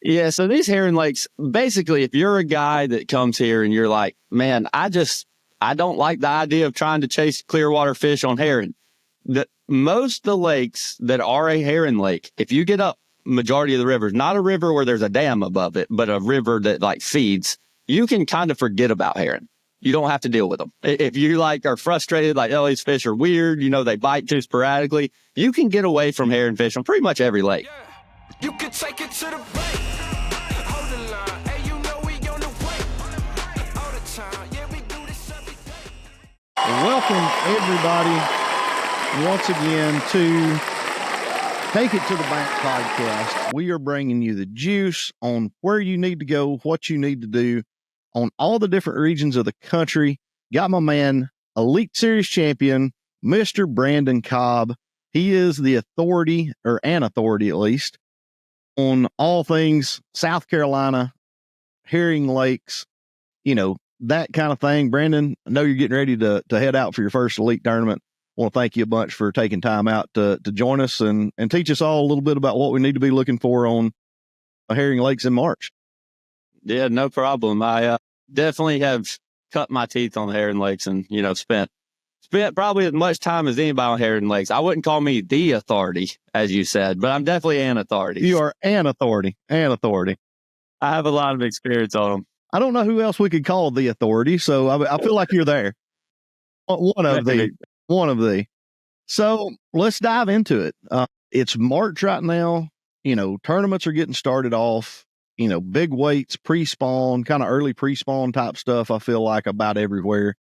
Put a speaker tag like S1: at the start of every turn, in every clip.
S1: Yeah, so these herring lakes, basically, if you're a guy that comes here and you're like, man, I don't like the idea of trying to chase clearwater fish on herring. Most of the lakes that are a herring lake, if you get up majority of the rivers, not a river where there's a dam above it, but a river that like feeds, you can kind of forget about herring. You don't have to deal with them. If you like are frustrated, like, oh, these fish are weird, they bite too sporadically, you can get away from herring fish on pretty much every lake.
S2: You could take it to the bank. Hold the line. Hey, we on the way. All the time. Yeah, we do this every day.
S3: Welcome, everybody, once again to Take It to the Bank podcast. We are bringing you the juice on where you need to go, what you need to do on all the different regions of the country. Got my man, Elite Series champion, Mr. Brandon Cobb. He is the authority, or an authority at least, on all things South Carolina, herring lakes, that kind of thing. Brandon, I know you're getting ready to head out for your first elite tournament. I want to thank you a bunch for taking time out to join us and teach us all a little bit about what we need to be looking for on herring lakes in March.
S1: Yeah, no problem. I definitely have cut my teeth on herring lakes and, spent probably as much time as anybody on herring lakes. I wouldn't call me the authority, as you said, but I'm definitely an authority.
S3: You are an authority.
S1: I have a lot of experience on them.
S3: I don't know who else we could call the authority, so I feel like you're there. One of the. So let's dive into it. It's March right now. Tournaments are getting started off. Big weights, pre-spawn, kind of early pre-spawn type stuff. I feel like about everywhere.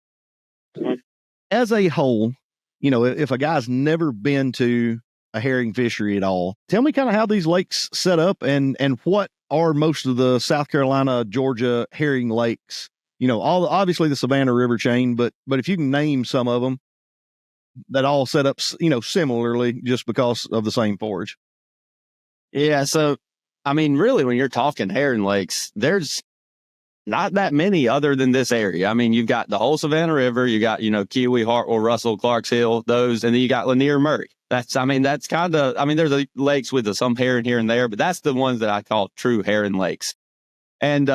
S3: As a whole, if a guy's never been to a herring fishery at all, tell me kind of how these lakes set up and what are most of the South Carolina, Georgia herring lakes. Obviously the Savannah River chain, but if you can name some of them that all set up, similarly just because of the same forage.
S1: Yeah. So, really, when you're talking herring lakes, there's not that many other than this area. You've got the whole Savannah River, you got, Kiwi, Hartwell, Russell, Clarks Hill, those, and then you got Lanier, Murray. That's kind of, there's lakes with some herring here and there, but that's the ones that I call true herring lakes. And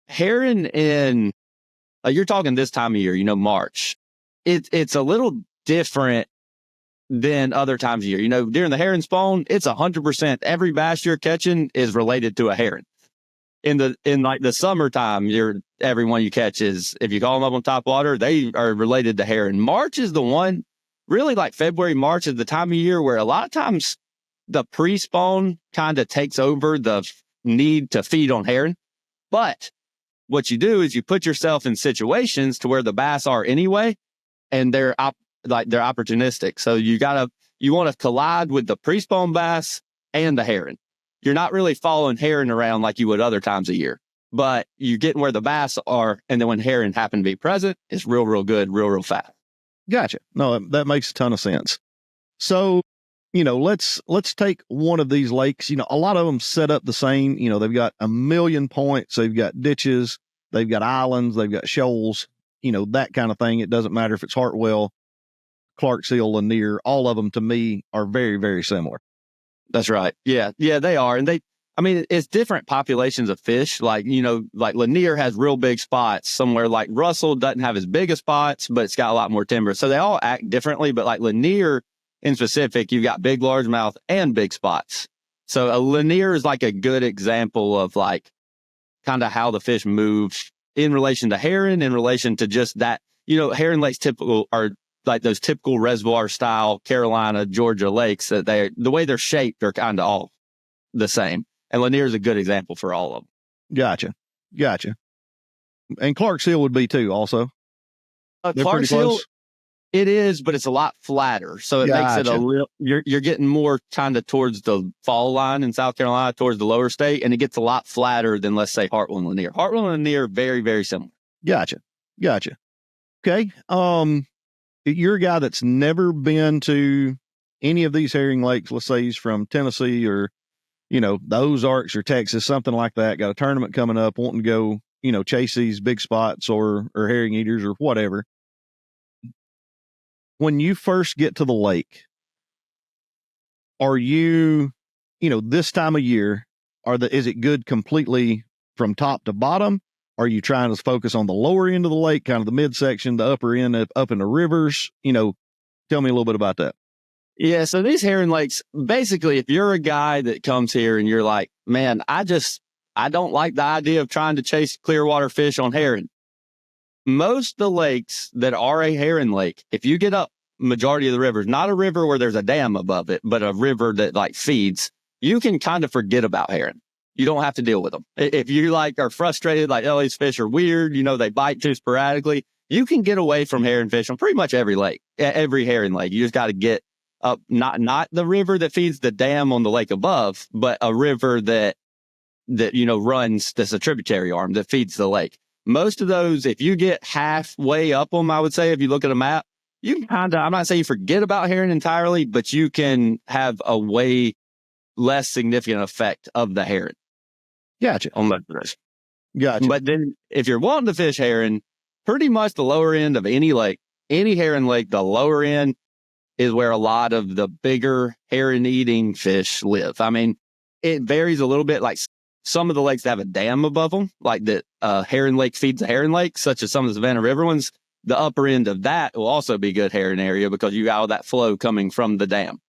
S1: herring in, you're talking this time of year, March. It's a little different than other times of year. During the herring spawn, it's 100%. Every bass you're catching is related to a herring. In the summertime, everyone you catch is, if you call them up on top water, they are related to herring. March is the one, really like February, March is the time of year where a lot of times the pre-spawn kind of takes over the need to feed on herring. But what you do is you put yourself in situations to where the bass are anyway, and they're opportunistic. So you want to collide with the pre-spawn bass and the herring. You're not really following herring around like you would other times of year, but you're getting where the bass are. And then when herring happen to be present, it's real, real good, real, real fast.
S3: Gotcha. No, that makes a ton of sense. So, let's take one of these lakes. A lot of them set up the same. They've got a million points. They've got ditches. They've got islands. They've got shoals, that kind of thing. It doesn't matter if it's Hartwell, Clarks Hill, Lanier. All of them to me are very, very similar.
S1: That's right. Yeah. Yeah, they are. And it's different populations of fish. Like Lanier has real big spots somewhere. Like Russell doesn't have as big of spots, but it's got a lot more timber. So they all act differently. But like Lanier in specific, you've got big largemouth and big spots. So a Lanier is like a good example of like kind of how the fish move in relation to herring, in relation to just that, herring lakes typical are like those typical reservoir style Carolina, Georgia lakes that the way they're shaped are kind of all the same. And Lanier is a good example for all of them.
S3: Gotcha. And Clarks Hill would be too also.
S1: Clarks Hill, it is, but it's a lot flatter. So it makes it a little, you're getting more kind of towards the fall line in South Carolina, towards the lower state. And it gets a lot flatter than, let's say, Hartwell and Lanier. Hartwell and Lanier, very, very similar.
S3: Gotcha. Okay. You're a guy that's never been to any of these herring lakes. Let's say he's from Tennessee or, the Ozarks or Texas, something like that. Got a tournament coming up, wanting to go, chase these big spots or herring eaters or whatever. When you first get to the lake, are you, this time of year, is it good completely from top to bottom? Are you trying to focus on the lower end of the lake, kind of the midsection, the upper end up in the rivers? Tell me a little bit about that.
S1: Yeah. So these herring lakes, basically, if you're a guy that comes here and you're like, man, I don't like the idea of trying to chase clear water fish on herring. Most of the lakes that are a herring lake, if you get up majority of the rivers, not a river where there's a dam above it, but a river that like feeds, you can kind of forget about herring. You don't have to deal with them. If you like are frustrated, like, oh, these fish are weird, they bite too sporadically, you can get away from herring fish on pretty much every lake, every herring lake. You just got to get up, not the river that feeds the dam on the lake above, but a river that runs, that's a tributary arm that feeds the lake. Most of those, if you get halfway up them, I would say, if you look at a map, you can I'm not saying you forget about herring entirely, but you can have a way less significant effect of the herring.
S3: Gotcha.
S1: On the fish.
S3: Gotcha.
S1: But then if you're wanting to fish herring, pretty much the lower end of any lake, any herring lake, the lower end is where a lot of the bigger herring eating fish live. I mean, it varies a little bit. Like some of the lakes that have a dam above them, like that herring lake feeds a herring lake, such as some of the Savannah River ones. The upper end of that will also be good herring area because you got all that flow coming from the dam.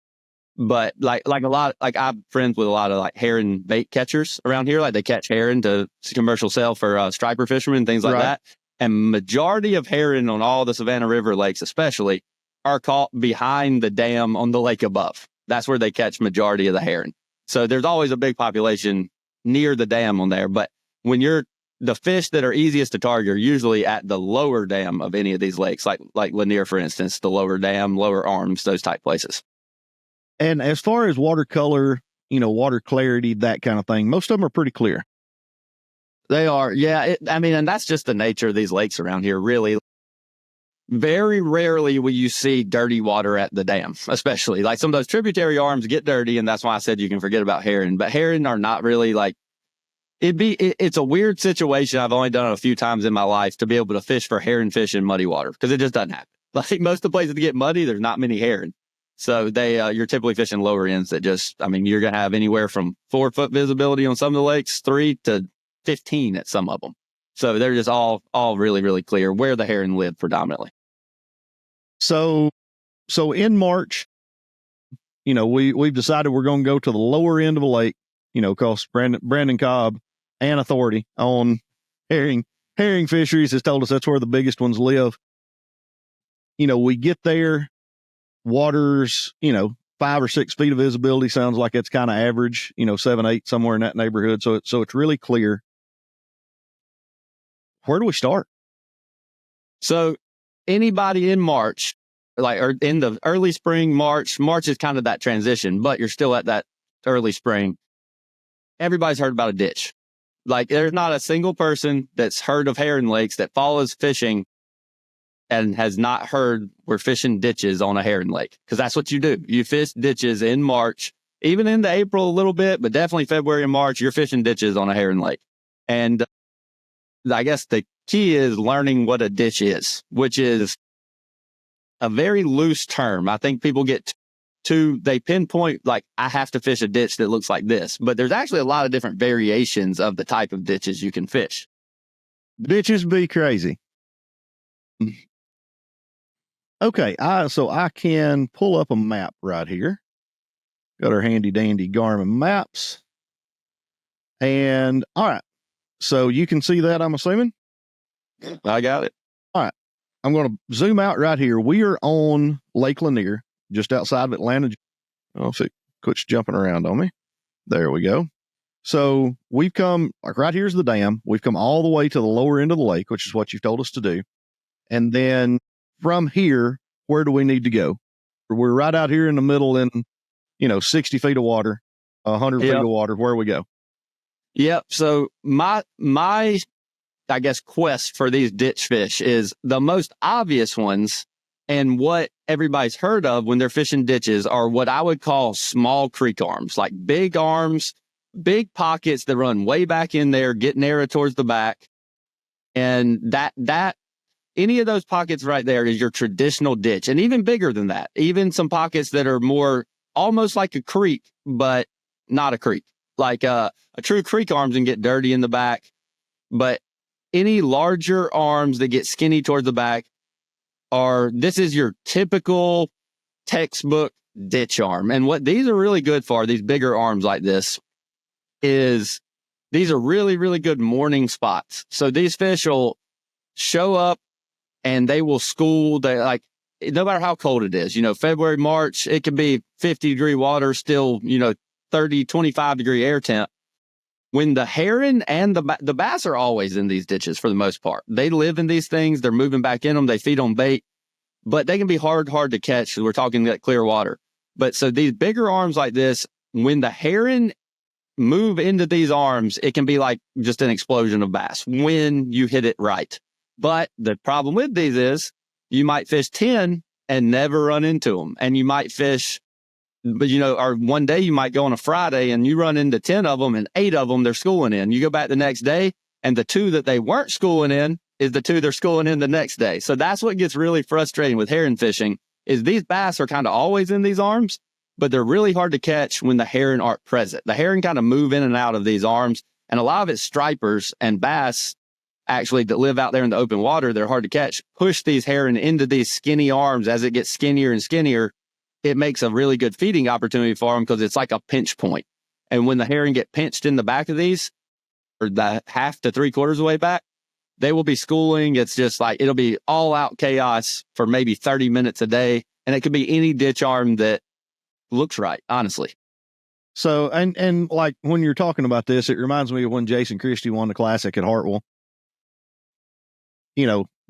S1: But like I'm friends with a lot of like herring bait catchers around here. Like they catch herring to commercial sale for striper fishermen, things like that. And majority of herring on all the Savannah River lakes, especially, are caught behind the dam on the lake above. That's where they catch majority of the herring. So there's always a big population near the dam on there. But when the fish that are easiest to target are usually at the lower dam of any of these lakes, like Lanier, for instance, the lower dam, lower arms, those type places.
S3: And as far as water color, water clarity, that kind of thing, most of them are pretty clear.
S1: They are. Yeah. And that's just the nature of these lakes around here, really. Very rarely will you see dirty water at the dam, especially like some of those tributary arms get dirty. And that's why I said you can forget about herring, but herring are not really like, it's a weird situation. I've only done it a few times in my life to be able to fish for herring fish in muddy water because it just doesn't happen. Like most of the places that get muddy, there's not many herring. So you're typically fishing lower ends that you're going to have anywhere from 4 foot visibility on some of the lakes, 3 to 15 at some of them. So they're just all really, really clear where the herring live predominantly.
S3: So in March, we've decided we're going to go to the lower end of the lake, because Brandon Cobb, an authority on herring fisheries, has told us that's where the biggest ones live. We get there, water's, 5 or 6 feet of visibility sounds like it's kind of average, 7, 8, somewhere in that neighborhood. So it's really clear. Where do we start?
S1: So anybody in March, or in the early spring, March is kind of that transition, but you're still at that early spring. Everybody's heard about a ditch. Like there's not a single person that's heard of herring lakes that follows fishing and has not heard we're fishing ditches on a herring lake. Because that's what you do. You fish ditches in March, even into April a little bit, but definitely February and March, you're fishing ditches on a herring lake. And I guess the key is learning what a ditch is, which is a very loose term. I think people they pinpoint, like, I have to fish a ditch that looks like this. But there's actually a lot of different variations of the type of ditches you can fish.
S3: Ditches be crazy. Okay, so I can pull up a map right here. Got our handy dandy Garmin maps. And all right, so you can see that, I'm assuming?
S1: I got it.
S3: All right, I'm going to zoom out right here. We are on Lake Lanier, just outside of Atlanta. Oh, see, quits jumping around on me. There we go. So we've come, like right here's the dam. We've come all the way to the lower end of the lake, which is what you've told us to do. And then from here, where do we need to go? We're right out here in the middle in, 60 feet of water, 100 feet of water. Where do we go?
S1: Yep. So my, I guess, quest for these ditch fish is the most obvious ones. And what everybody's heard of when they're fishing ditches are what I would call small creek arms, like big arms, big pockets that run way back in there, get narrow towards the back. And that any of those pockets right there is your traditional ditch. And even bigger than that, even some pockets that are more almost like a creek, but not a creek. Like a true creek arms can get dirty in the back, but any larger arms that get skinny towards the back this is your typical textbook ditch arm. And what these are really good for, these bigger arms like this, is these are really, really good morning spots. So these fish will show up and they will school. They like, no matter how cold it is, February, March, it can be 50-degree water, still, 30, 25-degree air temp. When the heron and the bass are always in these ditches for the most part. They live in these things. They're moving back in them. They feed on bait, but they can be hard to catch. We're talking that clear water. But so these bigger arms like this, when the heron move into these arms, it can be like just an explosion of bass when you hit it right. But the problem with these is you might fish 10 and never run into them. And you might fish, but or one day you might go on a Friday and you run into 10 of them and 8 of them they're schooling in. You go back the next day and the 2 that they weren't schooling in is the 2 they're schooling in the next day. So that's what gets really frustrating with heron fishing is these bass are kind of always in these arms, but they're really hard to catch when the heron aren't present. The heron kind of move in and out of these arms, and a lot of it's stripers and bass actually that live out there in the open water. They're hard to catch, push these heron into these skinny arms. As it gets skinnier and skinnier, it makes a really good feeding opportunity for them because it's like a pinch point. And when the heron get pinched in the back of these, or the half to 3/4 of the way back, they will be schooling. It's just like, it'll be all out chaos for maybe 30 minutes a day. And it could be any ditch arm that looks right, honestly.
S3: So, and like when you're talking about this, it reminds me of when Jason Christie won the Classic at Hartwell.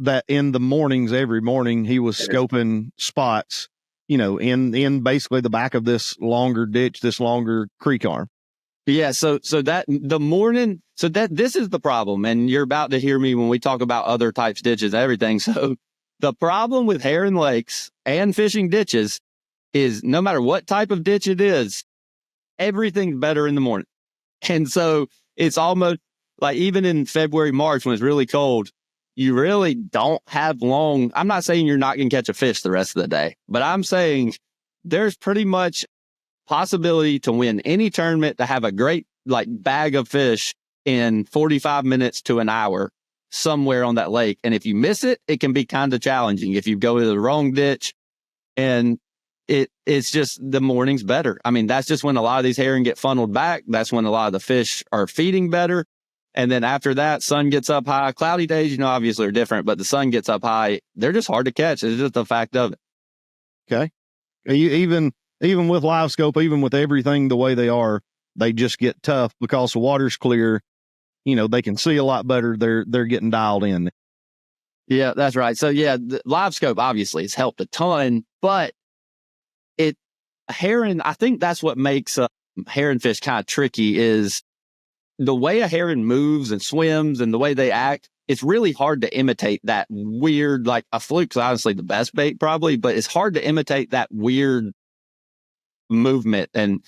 S3: That in the mornings, every morning, he was scoping spots, in basically the back of this longer ditch, this longer creek arm.
S1: Yeah. So that the morning, this is the problem. And you're about to hear me when we talk about other types ditches, everything. So the problem with heron lakes and fishing ditches is no matter what type of ditch it is, everything's better in the morning. And so it's almost like even in February, March, when it's really cold, you really don't have long. I'm not saying you're not going to catch a fish the rest of the day, but I'm saying there's pretty much possibility to win any tournament, to have a great bag of fish in 45 minutes to an hour somewhere on that lake. And if you miss it, it can be kind of challenging if you go to the wrong ditch. And it's just the morning's better. I mean, that's just when a lot of these herring get funneled back. That's when a lot of the fish are feeding better. And then after that, sun gets up high. Cloudy days, obviously are different, but the sun gets up high. They're just hard to catch. It's just a fact of it.
S3: Okay. Even with live scope, even with everything the way they are, they just get tough because the water's clear. They can see a lot better. They're getting dialed in.
S1: Yeah, that's right. So yeah, the live scope obviously has helped a ton, but heron, I think that's what makes heron fish kind of tricky is the way a heron moves and swims and the way they act. It's really hard to imitate that weird, like a fluke's honestly the best bait probably, but it's hard to imitate that weird movement. And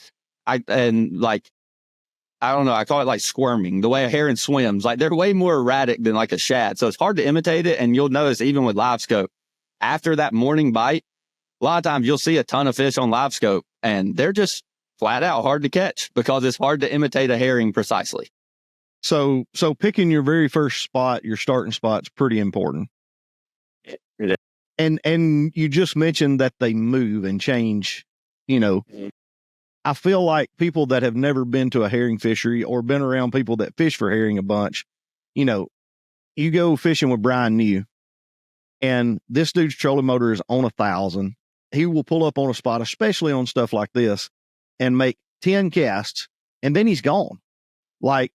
S1: I don't know, I call it like squirming, the way a heron swims. Like they're way more erratic than like a shad. So it's hard to imitate it. And you'll notice even with live scope, after that morning bite, a lot of times you'll see a ton of fish on live scope and they're just flat out hard to catch because it's hard to imitate a herring precisely.
S3: So picking your very first spot, your starting spot's pretty important.
S1: Yeah.
S3: And you just mentioned that they move and change, I feel like people that have never been to a herring fishery or been around people that fish for herring a bunch, you go fishing with Brian New and this dude's trolling motor is on 1,000. He will pull up on a spot, especially on stuff like this, and make 10 casts, and then he's gone. Like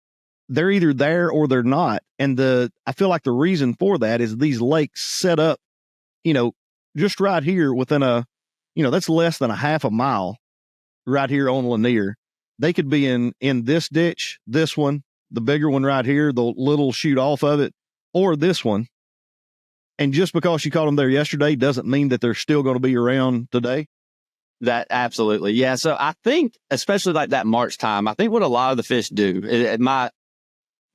S3: they're either there or they're not. And I feel like the reason for that is these lakes set up, just right here within that's less than a half a mile right here on Lanier. They could be in this ditch, this one, the bigger one right here, the little shoot off of it, or this one. And just because you caught them there yesterday doesn't mean that they're still going to be around today.
S1: That absolutely. Yeah. So I think, especially like that March time, I think what a lot of the fish do,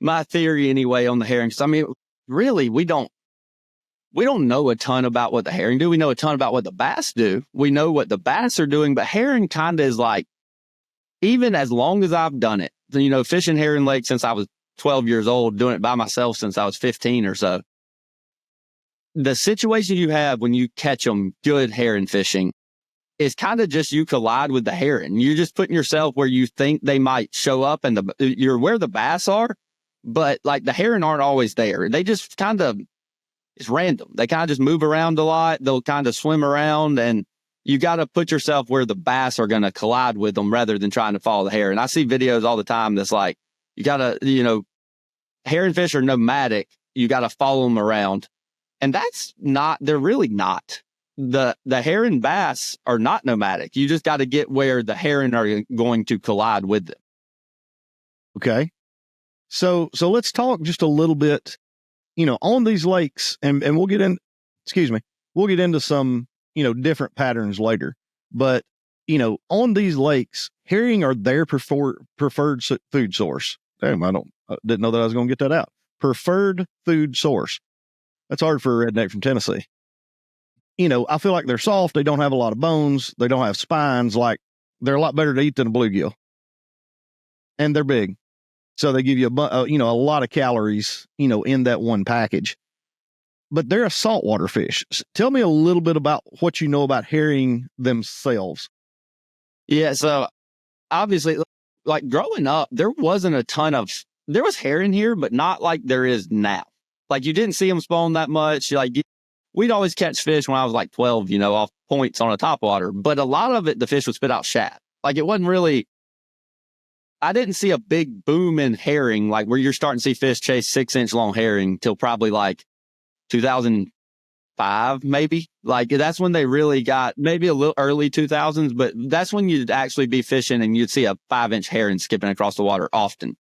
S1: my theory anyway on the herring, I mean, really, we don't know a ton about what the herring do. We know a ton about what the bass do. We know what the bass are doing, but herring kind of is like even as long as I've done it, fishing herring lake since I was 12 years old, doing it by myself since I was 15 or so. The situation you have when you catch them good herring fishing is kind of just you collide with the heron. You're just putting yourself where you think they might show up, and you're where the bass are, but like the heron aren't always there. They just kind of, it's random. They kind of just move around a lot. They'll kind of swim around, and you got to put yourself where the bass are going to collide with them rather than trying to follow the heron. I see videos all the time that's like, you got to, heron fish are nomadic. You got to follow them around. And they're really not. The heron bass are not nomadic. You just got to get where the heron are going to collide with them.
S3: Okay. So let's talk just a little bit, on these lakes, and we'll get into some, different patterns later. But, on these lakes, herring are their preferred food source. Damn, I didn't know that I was going to get that out. Preferred food source. That's hard for a redneck from Tennessee. I feel like they're soft. They don't have a lot of bones. They don't have spines. Like, they're a lot better to eat than a bluegill. And they're big. So they give you a lot of calories, in that one package. But they're a saltwater fish. Tell me a little bit about what you know about herring themselves.
S1: Yeah. So obviously, like growing up, there wasn't there was herring here, but not like there is now. Like, you didn't see them spawn that much. Like, we'd always catch fish when I was like 12, off points on a topwater. But a lot of it, the fish would spit out shad. Like, it wasn't really, I didn't see a big boom in herring, like where you're starting to see fish chase 6-inch long herring till probably like 2005, maybe. Like, that's when they really got, maybe a little early 2000s, but that's when you'd actually be fishing and you'd see a 5-inch herring skipping across the water often.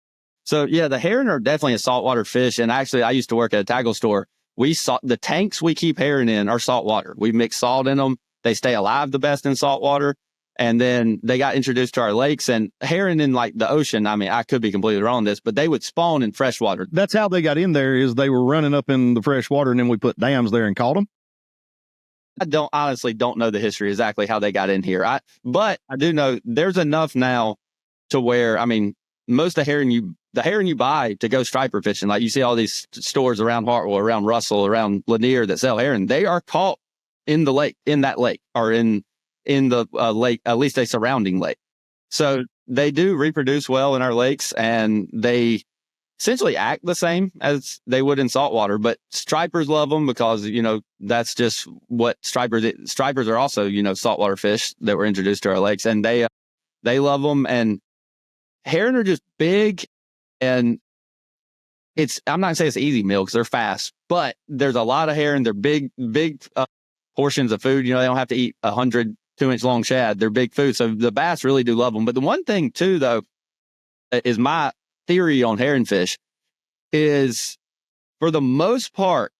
S1: So yeah, the herring are definitely a saltwater fish. And actually, I used to work at a tackle store. The tanks we keep herring in are saltwater. We mix salt in them. They stay alive the best in saltwater. And then they got introduced to our lakes, and herring in like the ocean. I mean, I could be completely wrong on this, but they would spawn in freshwater.
S3: That's how they got in there, is they were running up in the fresh water, and then we put dams there and caught them.
S1: I honestly don't know the history exactly how they got in here. But I do know there's enough now to where, I mean, most of the herring you buy to go striper fishing, like you see all these stores around Hartwell, around Russell, around Lanier that sell herring, they are caught in that lake, or in the lake, at least a surrounding lake. So they do reproduce well in our lakes, and they essentially act the same as they would in saltwater. But stripers love them because, that's just what stripers are also, saltwater fish that were introduced to our lakes, and they love them. And herring are just big, and I'm not gonna say it's easy meal because they're fast, but there's a lot of herring. They're big portions of food. They don't have to eat 100 2-inch long shad. They're big food. So the bass really do love them. But the one thing too, though, is my theory on herring fish is, for the most part,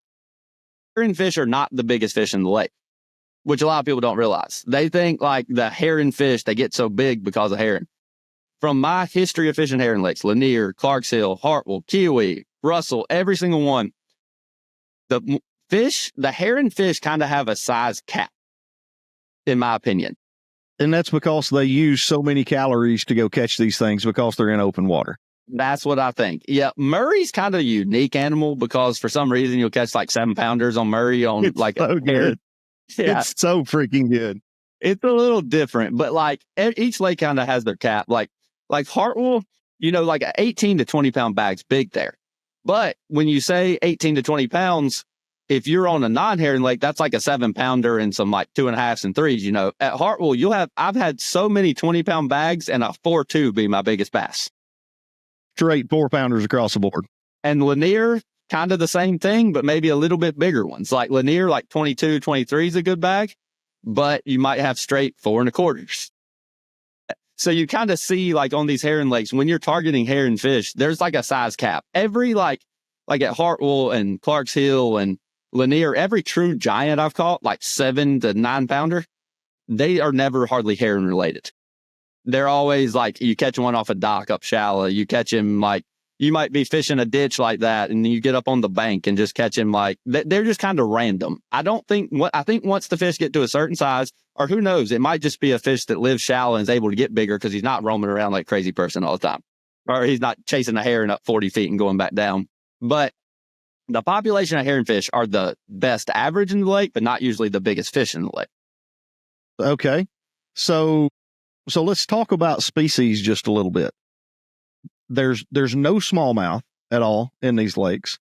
S1: herring fish are not the biggest fish in the lake, which a lot of people don't realize. They think like the herring fish, they get so big because of herring. From my history of fishing herring lakes, Lanier, Clarks Hill, Hartwell, Kiwi, Russell, every single one, the herring fish kind of have a size cap, in my opinion.
S3: And that's because they use so many calories to go catch these things because they're in open water.
S1: That's what I think. Yeah. Murray's kind of a unique animal because for some reason you'll catch like 7-pounders on Murray on
S3: it's
S1: like
S3: so good. Yeah. It's so freaking good.
S1: It's a little different, but like each lake kind of has their cap. Like Hartwell, like an 18 to 20 pound bag's big there. But when you say 18 to 20 pounds, if you're on a non-herring lake, that's like a 7-pounder and some like 2.5s and 3s. At Hartwell, I've had so many 20-pound bags and a 4.2 be my biggest bass.
S3: Straight 4-pounders across the board.
S1: And Lanier, kind of the same thing, but maybe a little bit bigger ones. Like Lanier, like 22, 23 is a good bag, but you might have straight 4.25s. So you kind of see like on these herring lakes, when you're targeting herring fish, there's like a size cap. Every like at Hartwell and Clarks Hill and Lanier, every true giant I've caught, like 7 to 9-pounder, they are never hardly herring related. They're always like, you catch one off a dock up shallow. You catch him like, you might be fishing a ditch like that, and you get up on the bank and just catch him like, they're just kind of random. I think once the fish get to a certain size, Or who knows? It might just be a fish that lives shallow and is able to get bigger because he's not roaming around like a crazy person all the time. Or he's not chasing a heron up 40 feet and going back down. But the population of heronfish are the best average in the lake, but not usually the biggest fish in the lake.
S3: Okay. So let's talk about species just a little bit. There's no smallmouth at all in these lakes.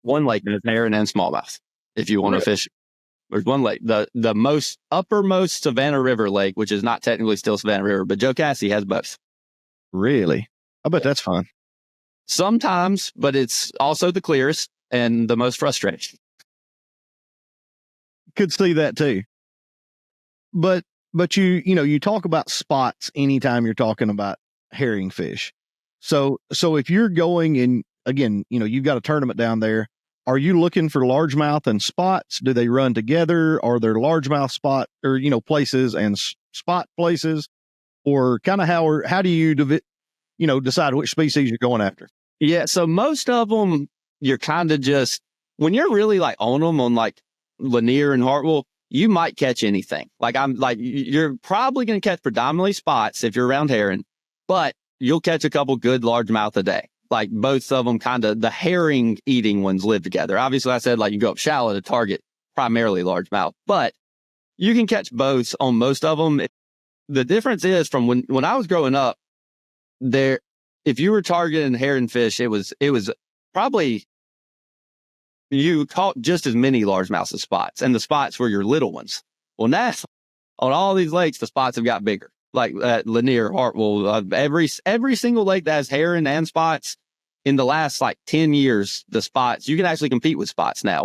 S1: One lake is heron and smallmouth. If you want to fish, there's one lake. The most uppermost Savannah River lake, which is not technically still Savannah River, but Joe Cassie has both.
S3: Really? I bet that's fun.
S1: Sometimes, but it's also the clearest and the most frustrating.
S3: Could see that too. But you talk about spots anytime you're talking about herring fish. So if you're going and again, you've got a tournament down there, are you looking for largemouth and spots? Do they run together? Are there largemouth spot or places and spot places, or kind of how do you decide which species you're going after?
S1: Yeah, so most of them you're kind of just when you're really like on them on like Lanier and Hartwell, you might catch anything. You're probably going to catch predominantly spots if you're around heron, but you'll catch a couple good largemouth a day. Like both of them kind of the herring eating ones live together. Obviously, I said like you go up shallow to target primarily largemouth, but you can catch both on most of them. The difference is from when I was growing up, if you were targeting heron fish, it was probably you caught just as many largemouths as spots, and the spots were your little ones. Well, now on all these lakes, the spots have got bigger. Like at Lanier, Hartwell, every single lake that has heron and spots in the last like 10 years, the spots, you can actually compete with spots now.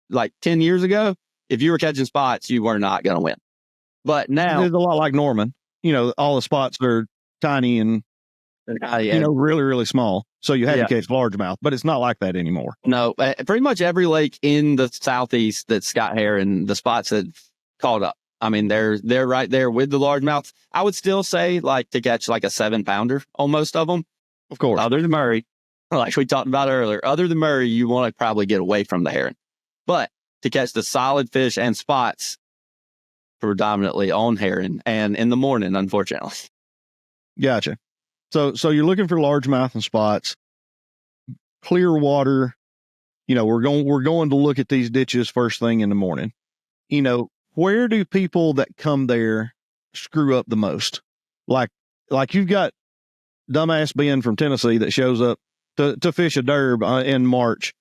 S1: Like 10 years ago, if you were catching spots, you were not going to win. But now
S3: it's a lot like Norman. All the spots are tiny and really, really small. So you had to catch largemouth, but it's not like that anymore.
S1: No, pretty much every lake in the southeast that's got heron, the spots have caught up. I mean, they're right there with the largemouth. I would still say like to catch like a 7-pounder on most of them.
S3: Of course.
S1: Other than Murray, like we talked about earlier, other than Murray, you want to probably get away from the heron. But to catch the solid fish and spots, predominantly on heron and in the morning, unfortunately.
S3: Gotcha. So you're looking for largemouth and spots, clear water. We're going to look at these ditches first thing in the morning. Where do people that come there screw up the most? Like you've got dumbass Ben from Tennessee that shows up to fish a derb in March.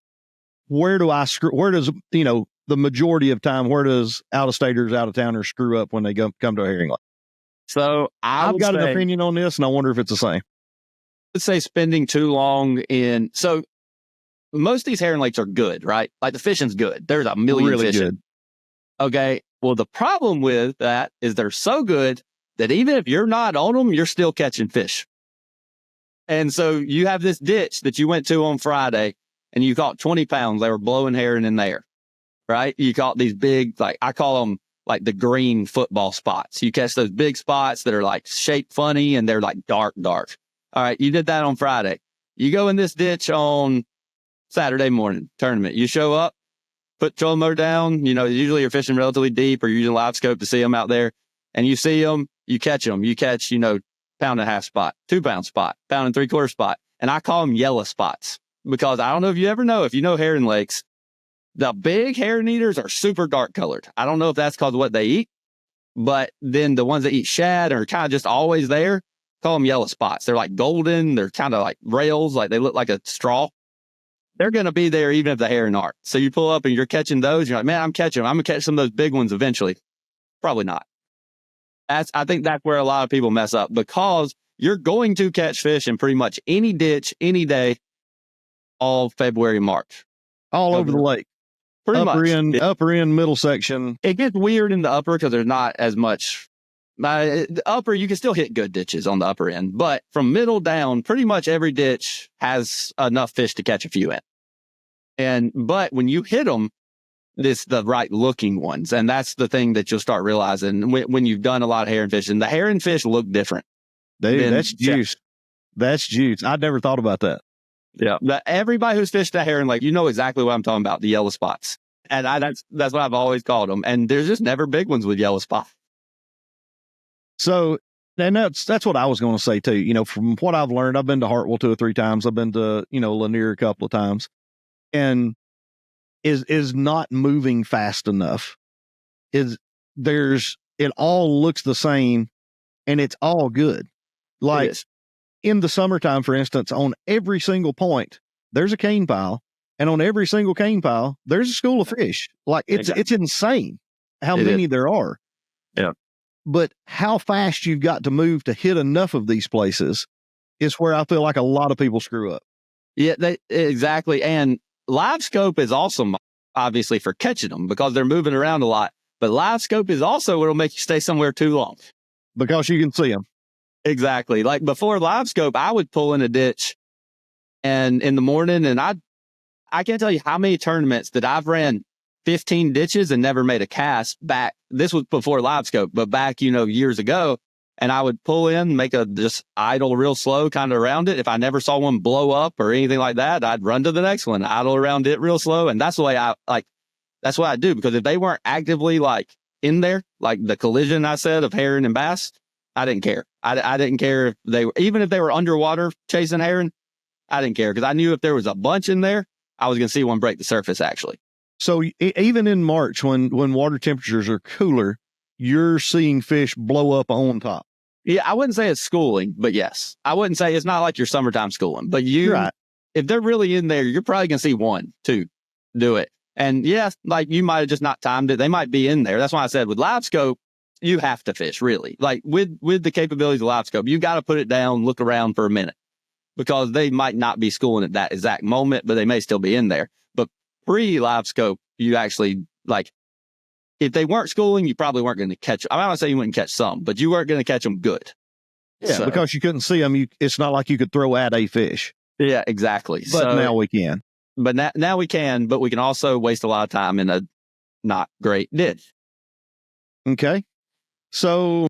S3: Where does the majority of time, where does out-of-staters, out-of-towners screw up when they come to a herring lake?
S1: So
S3: I've got an opinion on this, and I wonder if it's the same.
S1: Let's say spending too long so most of these heron lakes are good, right? Like the fishing's good. There's a million
S3: really
S1: fishing.
S3: Good.
S1: Okay. Well, the problem with that is they're so good that even if you're not on them, you're still catching fish. And so you have this ditch that you went to on Friday and you caught 20 pounds. They were blowing heron in there, right? You caught these big, like I call them like the green football spots. You catch those big spots that are like shaped funny and they're like dark. All right. You did that on Friday. You go in this ditch on Saturday morning tournament. You show up, put trolling motor down. Usually you're fishing relatively deep or you're using a live scope to see them out there, and you see them, you catch them. You catch, pound and a half spot, 2 pound spot, pound and 3/4 spot. And I call them yellow spots because I don't know if you ever know, if you know heron lakes, the big heron eaters are super dark colored. I don't know if that's because of what they eat, but then the ones that eat shad are kind of just always there. Call them yellow spots. They're like golden. They're kind of like rails, like they look like a straw. They're going to be there even if the heron aren't. So you pull up and you're catching those. You're like, man, I'm catching them. I'm going to catch some of those big ones eventually. Probably not. I think that's where a lot of people mess up because you're going to catch fish in pretty much any ditch, any day, all February, March.
S3: All over the lake.
S1: Pretty much.
S3: Upper end, middle section.
S1: It gets weird in the upper because there's not as much. The upper, you can still hit good ditches on the upper end, but from middle down, pretty much every ditch has enough fish to catch a few in. But when you hit them, it's the right looking ones. And that's the thing that you'll start realizing when you've done a lot of heron fishing. The heron fish look different.
S3: Dude, that's juice. That's juice. I'd never thought about that.
S1: Yeah. Everybody who's fished a heron lake, you know exactly what I'm talking about, the yellow spots. And that's what I've always called them. And there's just never big ones with yellow spot.
S3: So, and that's what I was going to say too. You know, from what I've learned, I've been to Hartwell 2 or 3 times. I've been to, Lanier a couple of times, and is not moving fast enough. It all looks the same and it's all good. Like in the summertime, for instance, on every single point, there's a cane pile, and on every single cane pile, there's a school of fish. Like it's insane how many there are.
S1: Yeah.
S3: But how fast you've got to move to hit enough of these places is where I feel like a lot of people screw up.
S1: Yeah, exactly. And live scope is awesome, obviously, for catching them because they're moving around a lot. But live scope is also what'll make you stay somewhere too long.
S3: Because you can see them.
S1: Exactly. Like before live scope, I would pull in a ditch and in the morning, and I can't tell you how many tournaments that I've ran 15 ditches and never made a cast back. This was before live scope, but back, years ago. And I would pull in, make a just idle real slow kind of around it. If I never saw one blow up or anything like that, I'd run to the next one, idle around it real slow. And that's the way that's what I do, because if they weren't actively like in there, like the collision I said of herring and bass, I didn't care. I didn't care if even if they were underwater chasing herring, I didn't care, because I knew if there was a bunch in there, I was going to see one break the surface actually.
S3: So even in March, when water temperatures are cooler, you're seeing fish blow up on top.
S1: Yeah, I wouldn't say it's schooling, but yes. I wouldn't say it's not like your summertime schooling, but if they're really in there, you're probably going to see 1, 2 do it. And yeah, like you might have just not timed it. They might be in there. That's why I said with live scope, you have to fish really. Like with the capabilities of live scope, you got to put it down, look around for a minute, because they might not be schooling at that exact moment, but they may still be in there. But pre-live scope, you actually if they weren't schooling, you probably weren't going to catch them. I'm not going to say you wouldn't catch some, but you weren't going to catch them good.
S3: Yeah, because you couldn't see them. It's not like you could throw at a fish.
S1: Yeah, exactly.
S3: But now we can.
S1: But now we can, but we can also waste a lot of time in a not great ditch.
S3: Okay. So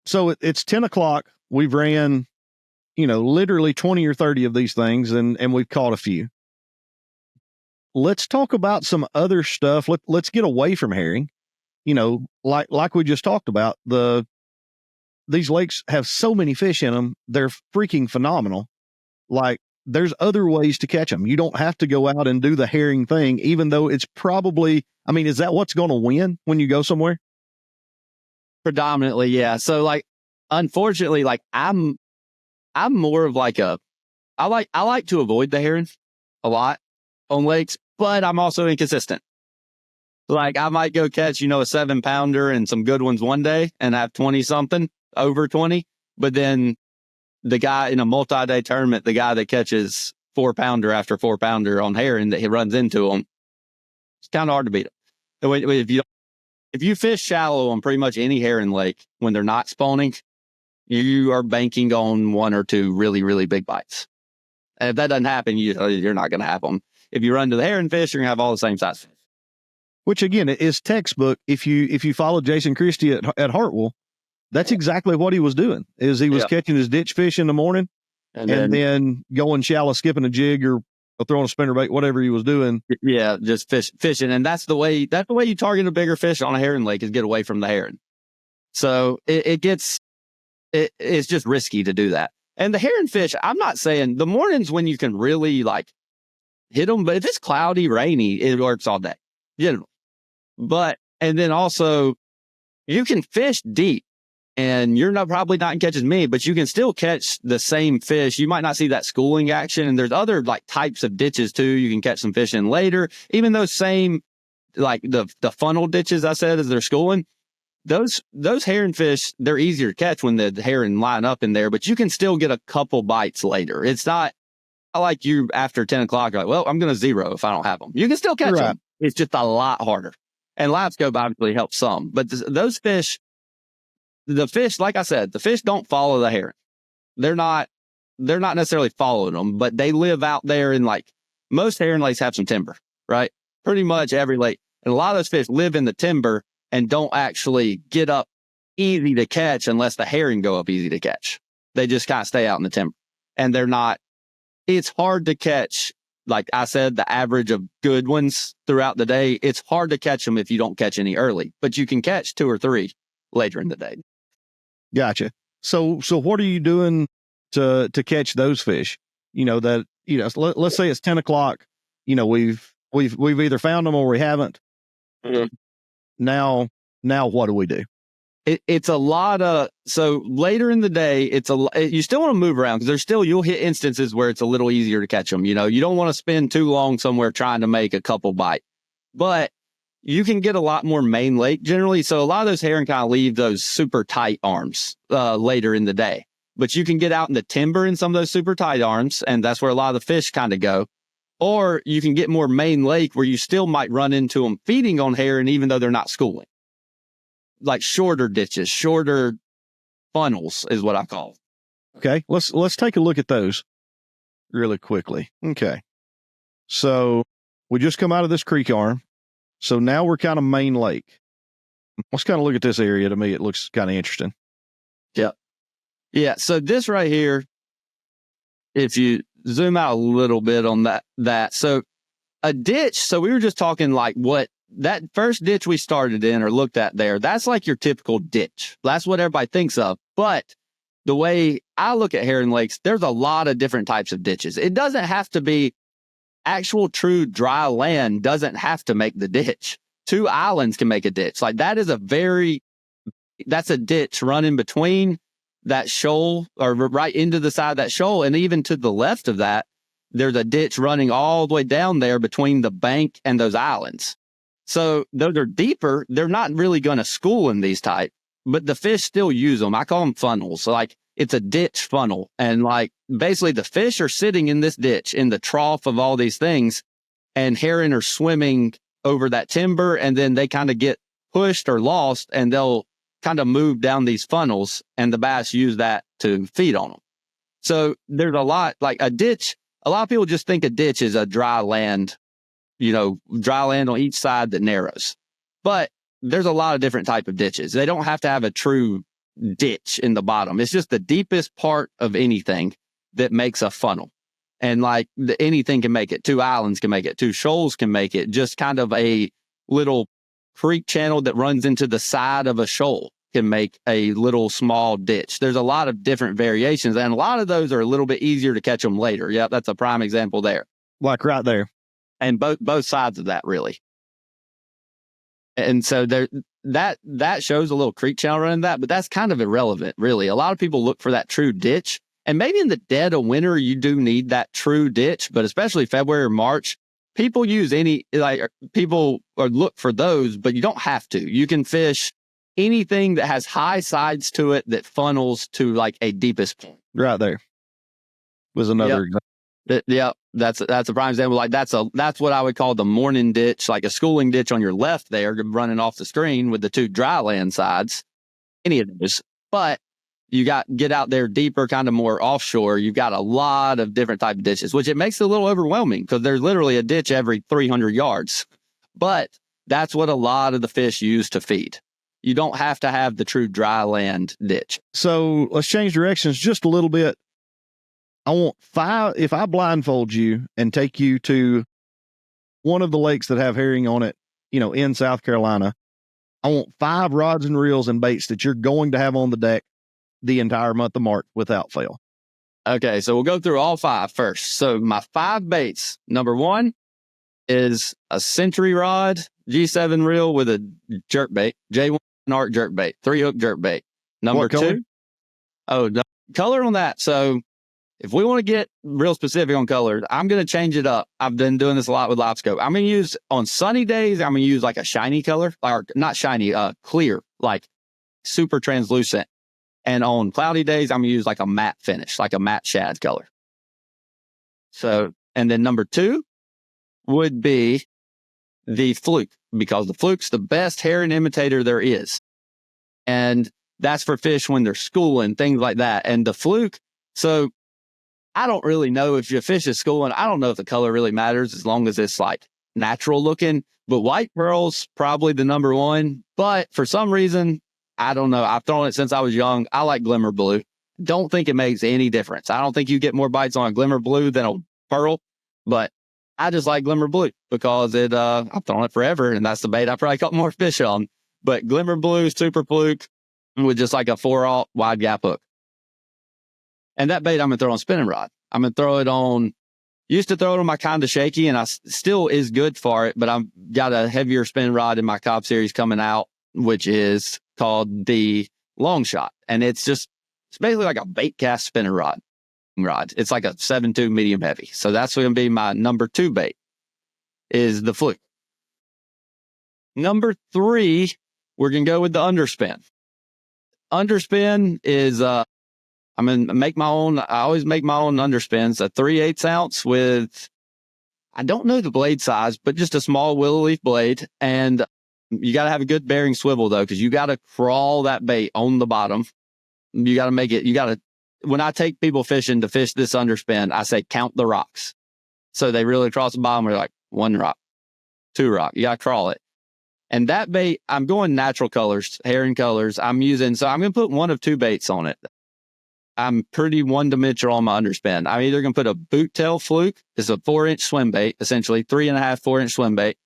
S3: it's 10 o'clock. We've ran, literally 20 or 30 of these things, and we've caught a few. Let's talk about some other stuff. Let's get away from herring. Like we just talked about, these lakes have so many fish in them. They're freaking phenomenal. Like there's other ways to catch them. You don't have to go out and do the herring thing, even though it's probably, is that what's going to win when you go somewhere?
S1: Predominantly, yeah. So unfortunately, I'm more of I like to avoid the herring a lot on lakes, but I'm also inconsistent. Like I might go catch, a 7-pounder and some good ones one day and have 20 something, over 20. But then the guy in a multi-day tournament, the guy that catches 4-pounder after 4-pounder on herring, that he runs into them, it's kind of hard to beat him. If you fish shallow on pretty much any herring lake when they're not spawning, you are banking on 1 or 2 really, really big bites. And if that doesn't happen, you're not going to have them. If you run to the herring fish, you're going to have all the same size fish.
S3: Which again is textbook. If you follow Jason Christie at Hartwell, that's exactly what he was doing. Is he was catching his ditch fish in the morning and then going shallow, skipping a jig or throwing a spinnerbait, whatever he was doing.
S1: Yeah, just fishing. And that's the way you target a bigger fish on a herring lake, is get away from the herring. So it's just risky to do that. And the herring fish, I'm not saying the mornings when you can really hit them, but if it's cloudy, rainy, it works all day. Generally. And then also you can fish deep and you're probably not catch as many, but you can still catch the same fish. You might not see that schooling action. And there's other types of ditches too. You can catch some fish in later, even those same, the funnel ditches I said as they're schooling. Those herring fish, they're easier to catch when the herring line up in there, but you can still get a couple bites later. It's not like you after 10 o'clock, you're like, well, I'm going to zero if I don't have them. You can still catch them. It's just a lot harder. And live scope obviously helps some, but those fish, the fish, like I said, the fish don't follow the herring. They're not necessarily following them, but they live out there in most herring lakes have some timber, right? Pretty much every lake. And a lot of those fish live in the timber and don't actually get up easy to catch unless the herring go up easy to catch. They just kind of stay out in the timber, and it's hard to catch like I said, the average of good ones throughout the day, it's hard to catch them if you don't catch any early, but you can catch 2 or 3 later in the day.
S3: Gotcha. So what are you doing to catch those fish? Let's say it's 10 o'clock. We've either found them or we haven't.
S1: Mhm.
S3: Now what do we do?
S1: It's a lot of, so later in the day, you still want to move around because you'll hit instances where it's a little easier to catch them. You don't want to spend too long somewhere trying to make a couple bite, but you can get a lot more main lake generally. So a lot of those herring kind of leave those super tight arms later in the day, but you can get out in the timber in some of those super tight arms. And that's where a lot of the fish kind of go. Or you can get more main lake where you still might run into them feeding on herring, even though they're not schooling. Like shorter ditches, shorter funnels is what I call.
S3: Okay, let's take a look at those really quickly. Okay, so we just come out of this creek arm, so now we're kind of main lake. Let's kind of look at this area. To me, it looks kind of interesting.
S1: Yeah. So this right here, if you zoom out a little bit on that, so a ditch. So we were just talking like what. That first ditch we started in or looked at there, that's like your typical ditch. That's what everybody thinks of. But the way I look at herring lakes, there's a lot of different types of ditches. It doesn't have to be actual true dry land doesn't have to make the ditch. 2 islands can make a ditch. Like that's a ditch running between that shoal or right into the side of that shoal. And even to the left of that, there's a ditch running all the way down there between the bank and those islands. So though they're deeper, they're not really going to school in these type, but the fish still use them. I call them funnels. So like it's a ditch funnel. And like basically the fish are sitting in this ditch in the trough of all these things, and herring are swimming over that timber, and then they kind of get pushed or lost and they'll kind of move down these funnels, and the bass use that to feed on them. So there's a lot like a ditch. A lot of people just think a ditch is a dry land, dry land on each side that narrows. But there's a lot of different type of ditches. They don't have to have a true ditch in the bottom. It's just the deepest part of anything that makes a funnel. And like anything can make it. 2 islands can make it. 2 shoals can make it. Just kind of a little creek channel that runs into the side of a shoal can make a little small ditch. There's a lot of different variations, and a lot of those are a little bit easier to catch them later. Yep, that's a prime example there.
S3: Like right there.
S1: And both sides of that, really. And so that shows a little creek channel running that, but that's kind of irrelevant, really. A lot of people look for that true ditch, and maybe in the dead of winter, you do need that true ditch, but especially February or March, people use people look for those, but you don't have to. You can fish anything that has high sides to it that funnels to like a deepest point.
S3: Right there was another example.
S1: Yeah, that's a prime example. Like that's what I would call the morning ditch, like a schooling ditch on your left there, running off the screen with the 2 dry land sides. Any of those, but you get out there deeper, kind of more offshore. You've got a lot of different type of ditches, which it makes it a little overwhelming because there's literally a ditch every 300 yards. But that's what a lot of the fish use to feed. You don't have to have the true dry land ditch.
S3: So let's change directions just a little bit. I want 5, if I blindfold you and take you to one of the lakes that have herring on it, in South Carolina, I want 5 rods and reels and baits that you're going to have on the deck the entire month of March without fail.
S1: Okay, so we'll go through all 5 first. So my 5 baits, number 1 is a Century Rod G7 reel with a jerk bait, J1 arc jerk bait, 3-hook jerk bait. Number 2. Oh, no, color on that. So if we want to get real specific on colors, I'm going to change it up. I've been doing this a lot with live scope. I'm going to use on sunny days, I'm going to use like a shiny color, or not shiny, clear, like super translucent. And on cloudy days, I'm going to use like a matte finish, like a matte shad color. So, and then number 2 would be the fluke, because the fluke's the best herring imitator there is. And that's for fish when they're schooling, things like that. And the fluke, so I don't really know if your fish is schooling. I don't know if the color really matters as long as it's like natural looking. But white pearl's probably the number 1. But for some reason, I don't know. I've thrown it since I was young. I like glimmer blue. Don't think it makes any difference. I don't think you get more bites on a glimmer blue than a pearl. But I just like Glimmer Blue because I've thrown it forever, and that's the bait I probably caught more fish on. But Glimmer Blue, super fluke with just like a 4/0 wide gap hook. And that bait I'm going to throw on spinning rod. I'm going to throw it on, used to throw it on my Kinda Shaky, and I still is good for it, but I've got a heavier spin rod in my Cobb series coming out, which is called the Long Shot. And it's basically like a bait cast spinning rod. It's like a 7.2 medium heavy. So that's going to be my number 2 bait is the fluke. Number 3, we're going to go with the underspin. Underspin is, I'm going to make my own. I always make my own underspins, a 3/8 ounce with, I don't know the blade size, but just a small willow leaf blade. And you got to have a good bearing swivel though, because you got to crawl that bait on the bottom. You got to make it, when I take people fishing to fish this underspin, I say, count the rocks. So they really cross the bottom. We're like 1 rock, 2 rock. You got to crawl it. And that bait, I'm going natural colors, herring colors. So I'm going to put one of 2 baits on it. I'm pretty one-dimensional on my underspin. I'm either going to put a boot tail fluke. It's a 4-inch swim bait, essentially 3.5, 4-inch swim bait.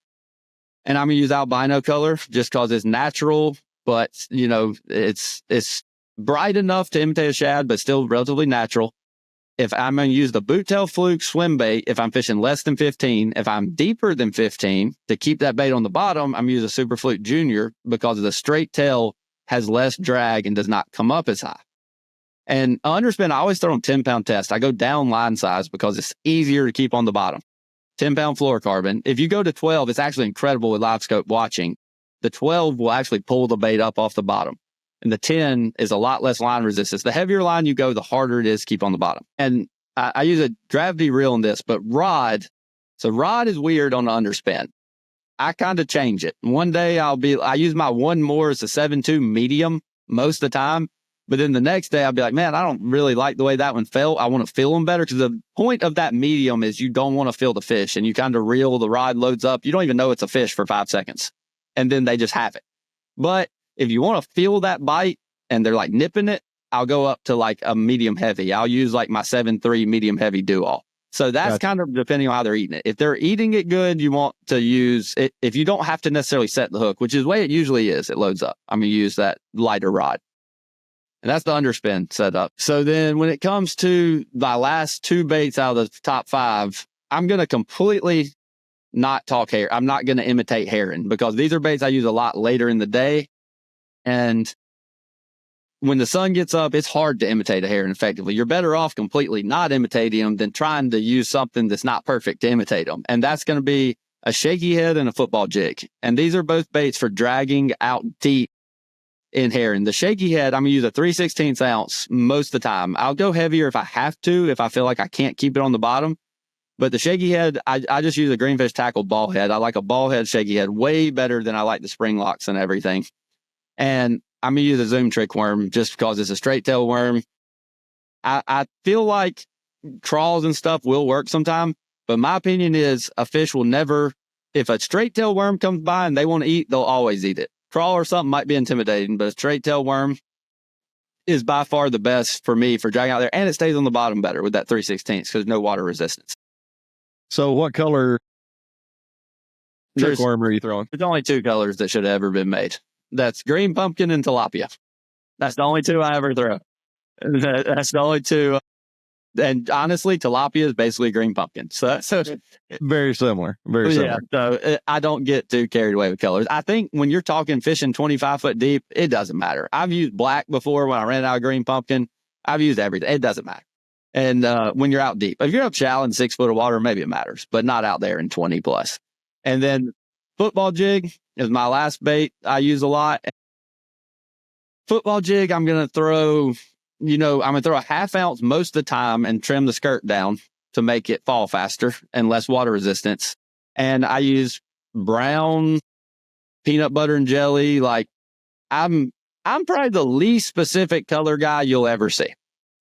S1: And I'm going to use albino color just because it's natural, but it's bright enough to imitate a shad, but still relatively natural. If I'm going to use the boot tail fluke swim bait, if I'm fishing less than 15, if I'm deeper than 15, to keep that bait on the bottom, I'm using a super fluke junior because the straight tail has less drag and does not come up as high. And underspin, I always throw them 10-pound test. I go down line size because it's easier to keep on the bottom. 10-pound fluorocarbon. If you go to 12, it's actually incredible with live scope watching. The 12 will actually pull the bait up off the bottom. And the 10 is a lot less line resistance. The heavier line you go, the harder it is to keep on the bottom. And I use a gravity reel in this, but rod. So rod is weird on the underspin. I kind of change it. One day I use my one more as a 7.2 medium most of the time. But then the next day I'll be like, man, I don't really like the way that one felt. I want to feel them better because the point of that medium is you don't want to feel the fish and you kind of reel, the rod loads up. You don't even know it's a fish for 5 seconds. And then they just have it. But if you want to feel that bite and they're like nipping it, I'll go up to like a medium heavy. I'll use like my 7.3 medium heavy do-all. So that's kind of depending on how they're eating it. If they're eating it good, you want to use it. If you don't have to necessarily set the hook, which is the way it usually is, it loads up. I'm going to use that lighter rod. And that's the underspin setup. So then when it comes to my last 2 baits out of the top 5, I'm going to completely not talk hair. I'm not going to imitate herring because these are baits I use a lot later in the day. And when the sun gets up, it's hard to imitate a heron effectively. You're better off completely not imitating them than trying to use something that's not perfect to imitate them. And that's going to be a shaky head and a football jig. And these are both baits for dragging out deep in herring. The shaky head, I'm going to use a 3/16 ounce most of the time. I'll go heavier if I have to, if I feel like I can't keep it on the bottom. But the shaky head, I just use a greenfish tackle ball head. I like a ball head shaky head way better than I like the spring locks and everything. And I'm going to use a zoom trick worm just because it's a straight tail worm. I feel like trawls and stuff will work sometime, but my opinion is a fish will never, if a straight tail worm comes by and they want to eat, they'll always eat it. Trawl or something might be intimidating, but a straight tail worm is by far the best for me for dragging out there. And it stays on the bottom better with that 3/16 because no water resistance.
S4: So what color trick worm are you throwing?
S1: There's only 2 colors that should have ever been made. That's green pumpkin and tilapia. That's the only 2 I ever throw. That's the only 2. And honestly, tilapia is basically green pumpkin. So
S4: very similar. Very similar.
S1: Yeah, so I don't get too carried away with colors. I think when you're talking fishing 25 foot deep, it doesn't matter. I've used black before when I ran out of green pumpkin. I've used everything. It doesn't matter. And when you're out deep, if you're up shallow in 6 foot of water, maybe it matters, but not out there in 20 plus. And then football jig is my last bait I use a lot. Football jig, I'm going to throw, I'm going to throw a 1/2 ounce most of the time and trim the skirt down to make it fall faster and less water resistance. And I use brown peanut butter and jelly. Like I'm probably the least specific color guy you'll ever see.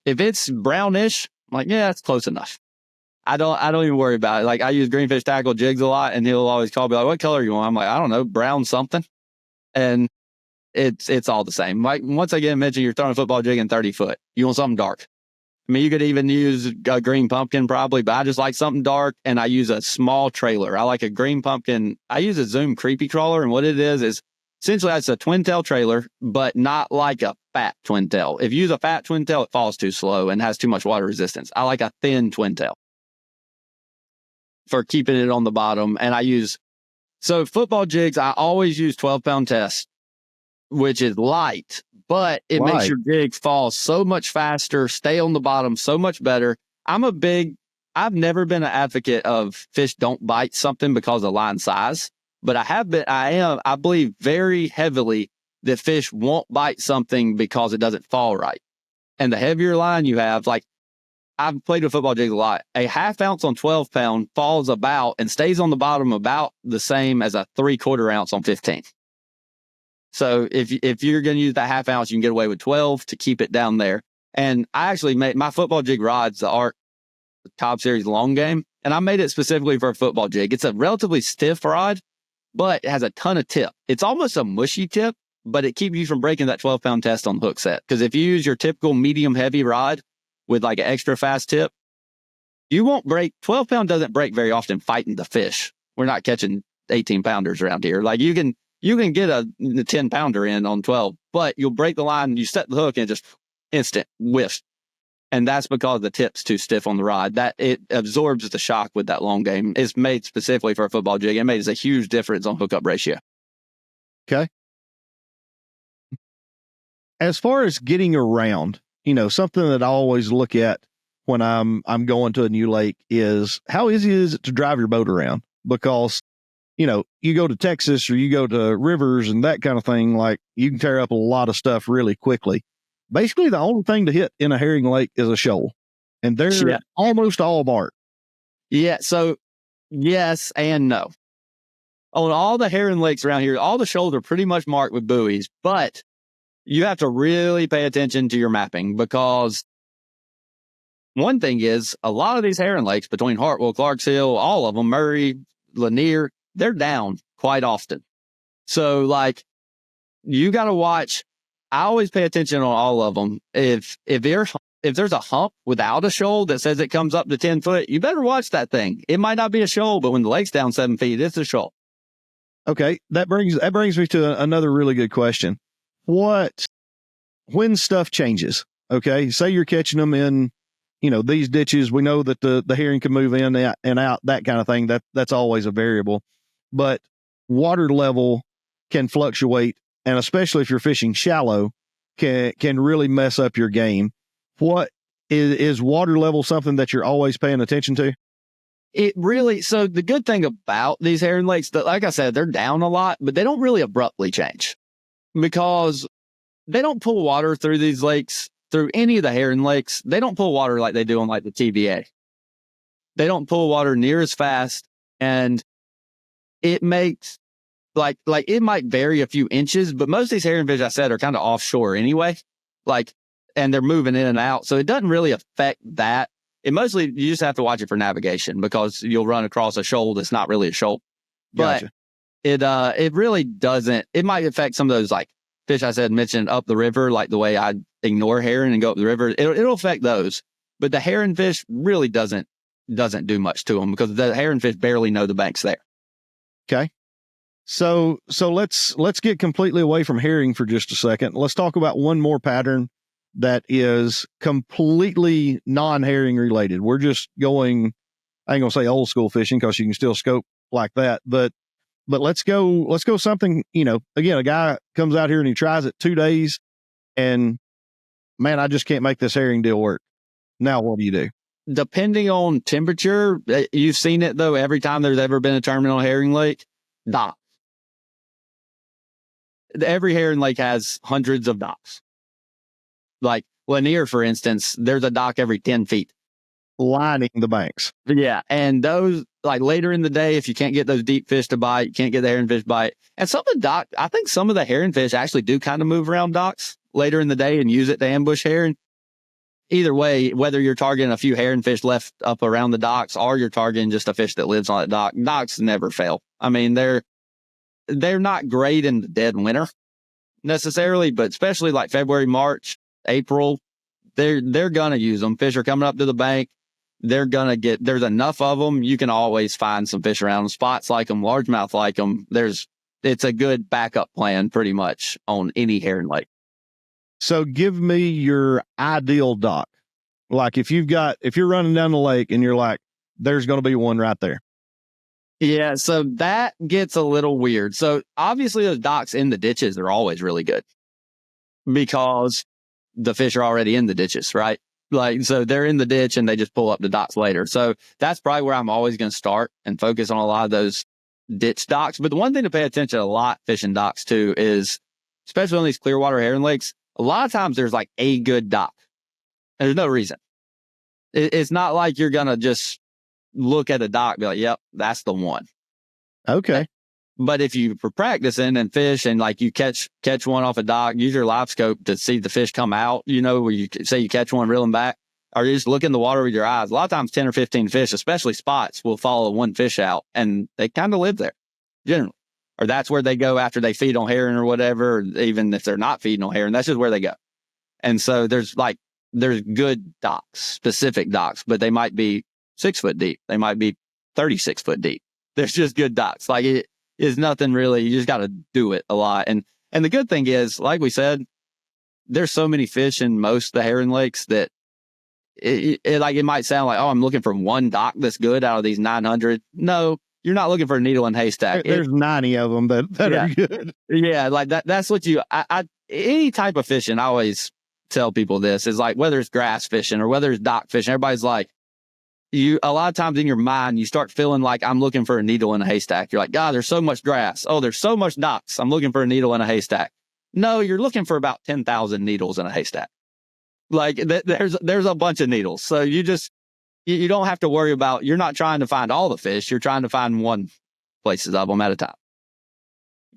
S1: If it's brownish, I'm like, yeah, that's close enough. I don't even worry about it. Like I use greenfish tackle jigs a lot and he'll always call me like, what color you want? I'm like, I don't know, brown something. And it's all the same. Like once again, mention you're throwing a football jig in 30 foot. You want something dark. I mean, you could even use a green pumpkin probably, but I just like something dark, and I use a small trailer. I like a green pumpkin. I use a Zoom creepy crawler, and what it is essentially it's a twin tail trailer, but not like a fat twin tail. If you use a fat twin tail, it falls too slow and has too much water resistance. I like a thin twin tail for keeping it on the bottom. And so football jigs, I always use 12-pound test, which is light, but it makes your jig fall so much faster, stay on the bottom so much better. I've never been an advocate of fish don't bite something because of line size, but I believe very heavily that fish won't bite something because it doesn't fall right. And the heavier line you have, like I've played with football jigs a lot, a 1/2 ounce on 12-pound falls about and stays on the bottom about the same as a 3/4 ounce on 15. So if you're going to use that 1/2 ounce, you can get away with 12 to keep it down there. And I actually made my football jig rods, the Art Cobb Series long game, and I made it specifically for a football jig. It's a relatively stiff rod, but it has a ton of tip. It's almost a mushy tip, but it keeps you from breaking that 12-pound test on the hook set. Because if you use your typical medium heavy rod with like an extra fast tip, you won't break. 12-pound doesn't break very often fighting the fish. We're not catching 18-pounders around here. Like you can get a 10-pounder in on 12, but you'll break the line, you set the hook, and just instant whiff. And that's because the tip's too stiff on the rod. That it absorbs the shock with that long game. It's made specifically for a football jig. It makes a huge difference on hookup ratio.
S3: Okay. As far as getting around, something that I always look at when I'm going to a new lake is how easy is it to drive your boat around? Because you go to Texas or you go to rivers and that kind of thing, like you can tear up a lot of stuff really quickly. Basically, the only thing to hit in a herring lake is a shoal, and they're almost all marked.
S1: Yeah. So yes and no. On all the herring lakes around here, all the shoals are pretty much marked with buoys, but you have to really pay attention to your mapping, because one thing is a lot of these herring lakes between Hartwell, Clarks Hill, all of them, Murray, Lanier, they're down quite often. So like you got to watch. I always pay attention on all of them. If there's a hump without a shoal that says it comes up to 10 foot, you better watch that thing. It might not be a shoal, but when the lake's down 7 feet, it's a shoal.
S3: Okay. That brings me to another really good question. When stuff changes, okay, say you're catching them in, these ditches, we know that the herring can move in and out, that kind of thing. That's always a variable, but water level can fluctuate. And especially if you're fishing shallow, can really mess up your game. What is water level something that you're always paying attention to?
S1: So the good thing about these herring lakes, that, like I said, they're down a lot, but they don't really abruptly change, because they don't pull water through these lakes, through any of the herring lakes. They don't pull water like they do on like the TVA. They don't pull water near as fast, and it makes like it might vary a few inches, but most of these herring fish I said are kind of offshore anyway, and they're moving in and out. So it doesn't really affect that. You just have to watch it for navigation, because you'll run across a shoal that's not really a shoal. But gotcha. It really doesn't. It might affect some of those like fish I mentioned up the river, like the way I ignore herring and go up the river. It'll affect those, but the herring fish really doesn't do much to them, because the herring fish barely know the bank's there.
S3: Okay. So let's get completely away from herring for just a second. Let's talk about one more pattern that is completely non-herring related. We're just going, I ain't gonna say old school fishing, because you can still scope like that, but let's go something, again, a guy comes out here and he tries it 2 days and man, I just can't make this herring deal work. Now, what do you do?
S1: Depending on temperature, you've seen it though, every time there's ever been a tournament on herring lake, dock. Every herring lake has hundreds of docks. Like Lanier, for instance, there's a dock every 10 feet.
S3: Lining the banks.
S1: Yeah. And those, like later in the day, if you can't get those deep fish to bite, you can't get the herring fish bite. And I think some of the herring fish actually do kind of move around docks later in the day and use it to ambush herring. Either way, whether you're targeting a few herring fish left up around the docks or you're targeting just a fish that lives on that dock, docks never fail. I mean, they're not great in the dead winter necessarily, but especially like February, March, April, they're going to use them. Fish are coming up to the bank. They're going to get, there's enough of them. You can always find some fish around them. Spots like them, largemouth like them. It's a good backup plan pretty much on any herring lake.
S3: So give me your ideal dock. Like if you're running down the lake and you're like, there's going to be one right there.
S1: Yeah. So that gets a little weird. So obviously those docks in the ditches are always really good because the fish are already in the ditches, right? Like, so they're in the ditch and they just pull up the docks later. So that's probably where I'm always going to start and focus on a lot of those ditch docks. But the one thing to pay attention to a lot fishing docks too is, especially on these clear water herring lakes, a lot of times there's like a good dock. And there's no reason. It's not like you're going to just look at a dock and be like, yep, that's the one.
S3: Okay.
S1: But if you for practicing and fish and like you catch one off a dock, use your live scope to see the fish come out, where you say you catch one, reel them back, or you just look in the water with your eyes. A lot of times 10 or 15 fish, especially spots, will follow one fish out and they kind of live there generally. Or that's where they go after they feed on herring or whatever, or even if they're not feeding on herring, that's just where they go. And so there's good docks, specific docks, but they might be 6 foot deep. They might be 36 foot deep. There's just good docks. Like it is nothing really. You just got to do it a lot. And the good thing is, like we said, there's so many fish in most of the herring lakes that it might sound like, oh, I'm looking for one dock that's good out of these 900. No, you're not looking for a needle in a haystack.
S3: There's 90 of them that are good.
S1: Yeah. Like that's what any type of fishing, I always tell people this is like, whether it's grass fishing or whether it's dock fishing, everybody's like, a lot of times in your mind, you start feeling like I'm looking for a needle in a haystack. You're like, God, there's so much grass. Oh, there's so much docks. I'm looking for a needle in a haystack. No, you're looking for about 10,000 needles in a haystack. Like there's a bunch of needles. So you don't have to worry about, you're not trying to find all the fish. You're trying to find one places of them at a time.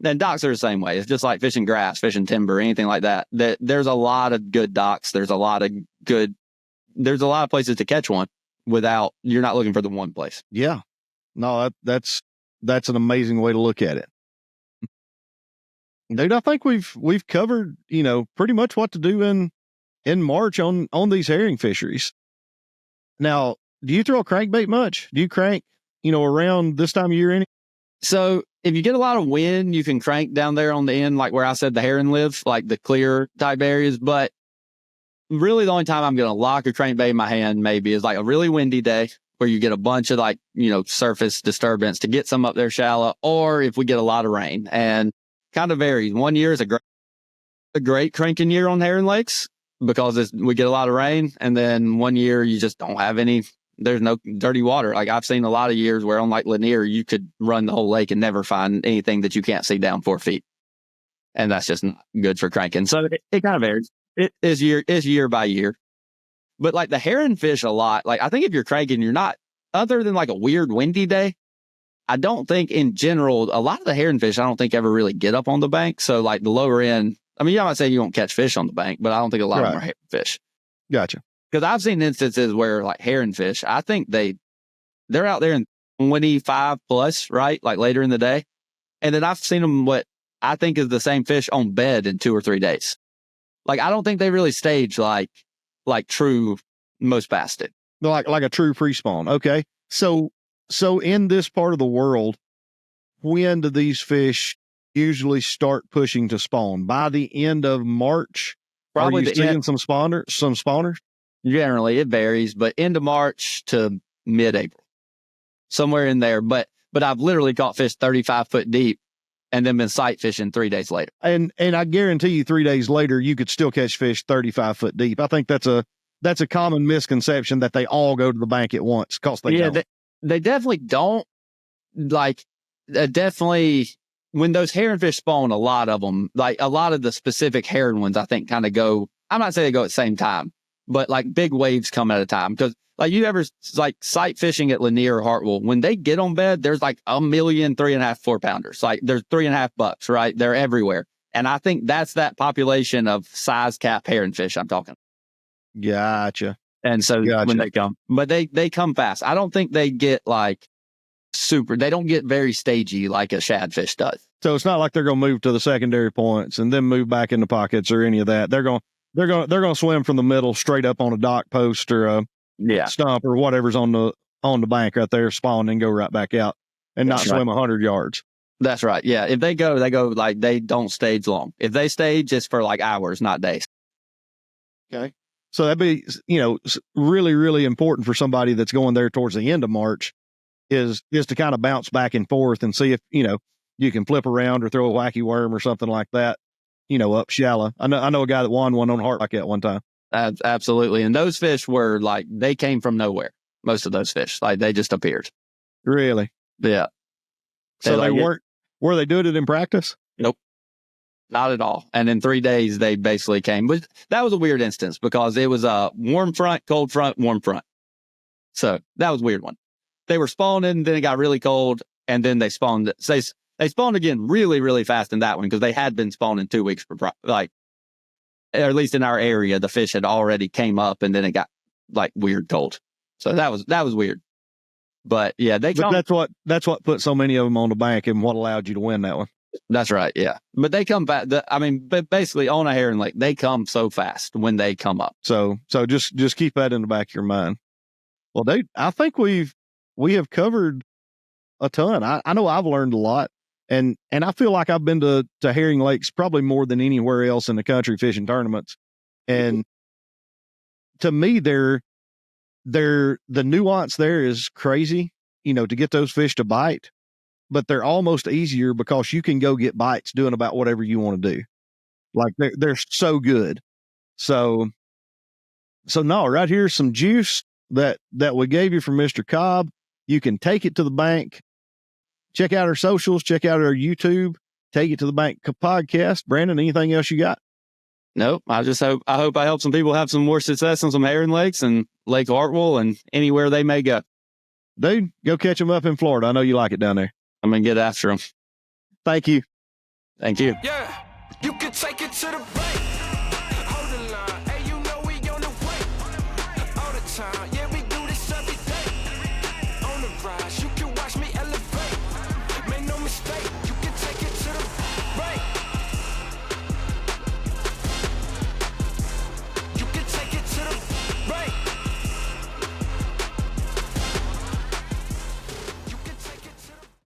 S1: And docks are the same way. It's just like fishing grass, fishing timber, anything like that. There's a lot of good docks. There's a lot of places to catch one without, you're not looking for the one place.
S3: Yeah. No, that's an amazing way to look at it. Dude, I think we've covered, pretty much what to do in March on these herring fisheries. Now, do you throw a crankbait much? Do you crank, around this time of year any?
S1: So if you get a lot of wind, you can crank down there on the end, like where I said the herring live, like the clear type areas. But really the only time I'm going to lock a crankbait in my hand maybe is like a really windy day where you get a bunch of surface disturbance to get some up there shallow, or if we get a lot of rain. And kind of varies. One year is a great cranking year on herring lakes because we get a lot of rain. And then one year you just don't have there's no dirty water. Like I've seen a lot of years where on like Lanier, you could run the whole lake and never find anything that you can't see down 4 feet. And that's just not good for cranking. So it kind of varies. It is year by year. But like the herring fish a lot, like I think if you're cranking, you're not, other than like a weird windy day, I don't think in general, a lot of the herring fish, I don't think ever really get up on the bank. So like the lower end, I mean, you might say you won't catch fish on the bank, but I don't think a lot of them are herring fish.
S3: Gotcha.
S1: Because I've seen instances where like herring fish, I think they're out there in 25 plus, right? Like later in the day. And then I've seen them what I think is the same fish on bed in 2 or 3 days. Like, I don't think they really stage like true most basted.
S3: Like a true pre-spawn. Okay. So in this part of the world, when do these fish usually start pushing to spawn? By the end of March?
S1: Probably
S3: are you seeing some spawners?
S1: Generally, it varies, but end of March to mid-April, somewhere in there. But I've literally caught fish 35 foot deep and then been sight fishing 3 days later.
S3: And I guarantee you 3 days later, you could still catch fish 35 foot deep. I think that's a common misconception that they all go to the bank at once. Cause they don't.
S1: They definitely don't. Like, definitely when those herring fish spawn, a lot of them, like a lot of the specific herring ones, I think kind of go, I'm not saying they go at the same time, but like big waves come at a time. Because like you ever like sight fishing at Lanier or Hartwell, when they get on bed, there's like 1 million, 3.5, 4 pounders. Like there's 3.5 bucks, right? They're everywhere. And I think that's that population of size cap herring fish I'm talking.
S3: Gotcha.
S1: And so when they come, but they come fast. I don't think they get like they don't get very stagey like a shadfish does.
S3: So it's not like they're going to move to the secondary points and then move back into pockets or any of that. They're going
S4: they're gonna swim from the middle straight up on a dock post or a
S1: Yeah.
S4: stump or whatever's on the bank right there, spawn and go right back out and not
S1: That's right.
S4: swim 100 yards.
S1: That's right. Yeah. If they go like they don't stage long. If they stage, it's for like hours, not days.
S4: Okay. So that'd be, really, really important for somebody that's going there towards the end of March is to kind of bounce back and forth and see if, you can flip around or throw a wacky worm or something like that, up shallow. I know a guy that won one on Hartwell like that one time.
S1: Absolutely. And those fish were like, they came from nowhere. Most of those fish, like they just appeared.
S4: Really?
S1: Yeah.
S4: So were they doing it in practice?
S1: Nope. Not at all. And in 3 days, they basically came. But that was a weird instance because it was a warm front, cold front, warm front. So that was a weird one. They were spawning, then it got really cold, and then they spawned. They spawned again really, really fast in that one because they had been spawning 2 weeks or at least in our area, the fish had already came up, and then it got like weird cold. So that was weird. But yeah,
S4: that's what put so many of them on the bank and what allowed you to win that one.
S1: That's right. Yeah. But they come back. But basically on a herring lake, they come so fast when they come up.
S4: So just keep that in the back of your mind. Well, dude, I think we have covered a ton. I know I've learned a lot and I feel like I've been to herring lakes probably more than anywhere else in the country fishing tournaments. And to me, the nuance there is crazy, to get those fish to bite. But they're almost easier because you can go get bites doing about whatever you want to do. Like they're so good. So no, right here's some juice that we gave you from Mr. Cobb. You can take it to the bank. Check out our socials, check out our YouTube, Take It to the Bank podcast. Brandon, anything else you got?
S1: Nope. I hope I help some people have some more success on some herring lakes and Lake Hartwell and anywhere they may go.
S4: Dude, go catch them up in Florida. I know you like it down there.
S1: I'm going to get after them.
S4: Thank you.
S1: Thank you.
S2: Yeah, you can take it to the bank.